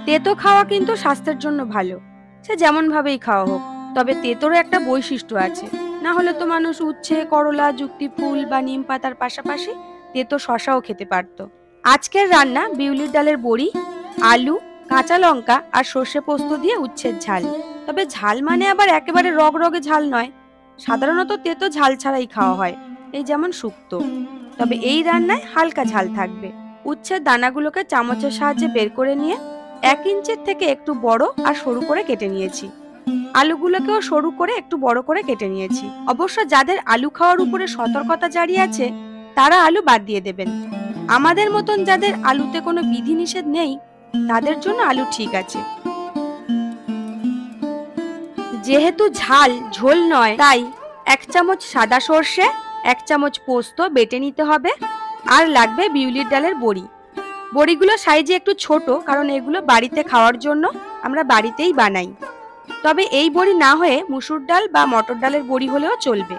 তেতো খাওয়া কিন্তু স্বাস্থ্যের জন্য ভালো, সে যেমন ভাবেই খাওয়া হোক। তবে তেতোরও একটা বৈশিষ্ট্য আছে, না হলে তো মানুষ উচ্ছে, করলা, যুক্তি ফুল বা নিম পাতার পাশাপাশি তেতো শশাও খেতে পারত। আজকের রান্না বিউলির ডালের বড়ি, আলু, কাঁচা লঙ্কা আর সর্ষে পোস্ত দিয়ে উচ্ছের ঝাল। তবে ঝাল মানে আবার একেবারে রগরগে ঝাল নয়, সাধারণত তেতো ঝাল ছাড়াই খাওয়া হয়, এই যেমন শুক্তো। তবে এই রান্নায় হালকা ঝাল থাকবে। উচ্ছের দানাগুলোকে চামচের সাহায্যে বের করে নিয়ে 1 ইঞ্চির থেকে একটু বড় আর সরু করে কেটে নিয়েছি। আলুগুলোকেও সরু করে একটু বড় করে কেটে নিয়েছি। অবশ্য যাদের আলু খাওয়ার উপরে সতর্কতা জারি আছে তারা আলু বাদ দিয়ে দেবেন। আমাদের মতন যাদের আলুতে কোনো বিধিনিষেধ নেই তাদের জন্য আলু ঠিক আছে। যেহেতু ঝাল ঝোল নয়, তাই 1 চামচ সাদা সর্ষে, 1 চামচ পোস্ত বেটে নিতে হবে। আর লাগবে বিউলির ডালের বড়ি। বড়িগুলো সাইজে একটু ছোট, কারণ এগুলো বাড়িতে খাওয়ার জন্য আমরা বাড়িতেই বানাই। তবে এই বড়ি না হয়ে মুসুর ডাল বা মটর ডালের বড়ি হলেও চলবে।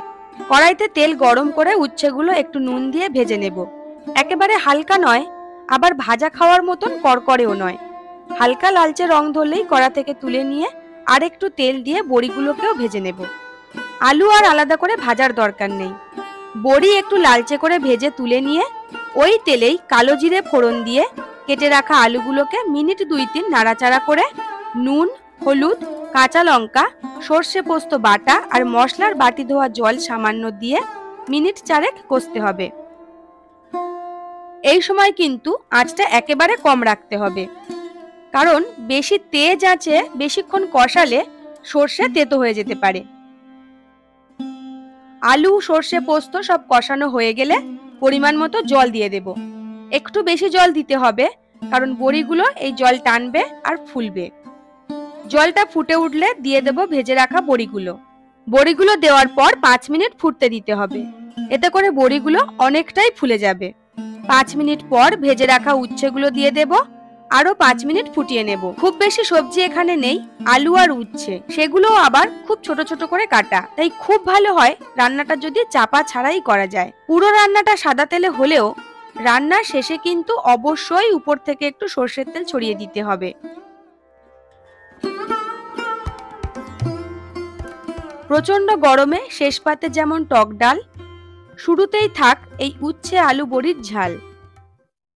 কড়াইতে তেল গরম করে উচ্ছেগুলো একটু নুন দিয়ে ভেজে নেব। একেবারে হালকা নয়, আবার ভাজা খাওয়ার মতন কড়কড়েও নয়। হালকা লালচে রং ধরলেই কড়া থেকে তুলে নিয়ে আর একটু তেল দিয়ে বড়িগুলোকেও ভেজে নেব। আলু আর আলাদা করে ভাজার দরকার নেই। বড়ি একটু লালচে করে ভেজে তুলে নিয়ে ওই তেলেই কালো জিরে ফোড়ন দিয়ে কেটে রাখা আলুগুলোকে মিনিট 2-3 নাড়াচাড়া করে নুন, হলুদ, কাঁচা লঙ্কা, সর্ষে পোস্ত বাটা আর মশলার বাটি ধোয়া জল সামান্য দিয়ে মিনিট 4 কষতে হবে। এই সময় কিন্তু আঁচটা একেবারে কম রাখতে হবে, কারণ বেশি তেজ আঁচে বেশিক্ষণ কষালে সর্ষে তেতো হয়ে যেতে পারে। আলু, সর্ষে পোস্ত সব কষানো হয়ে গেলে পরিমাণ মতো জল দিয়ে দেব। একটু বেশি জল দিতে হবে, কারণ বড়িগুলো এই জল টানবে আর ফুলবে। জলটা ফুটে উঠলে দিয়ে দেব ভেজে রাখা বড়িগুলো। বড়িগুলো দেওয়ার পর 5 মিনিট ফুটতে দিতে হবে, এতে করে বড়িগুলো অনেকটাই ফুলে যাবে। 5 মিনিট পর ভেজে রাখা উচ্ছেগুলো দিয়ে দেব, আরো 5 মিনিট ফুটিয়ে নেব। খুব বেশি সবজি এখানে নেই, আলু আর উচ্ছে, সেগুলো আবার খুব ছোট ছোট করে কাটা, তাই খুব ভালো হয় রান্নাটা যদি চাপা ছাড়াই করা যায়। পুরো রান্নাটা সাদা তেলে হলেও রান্নার শেষে কিন্তু অবশ্যই উপর থেকে একটু সরষের তেল ছড়িয়ে দিতে হবে। প্রচন্ড গরমে শেষ পাতে যেমন টক ডাল, শুরুতেই থাক এই উচ্ছে আলু বড়ির ঝাল।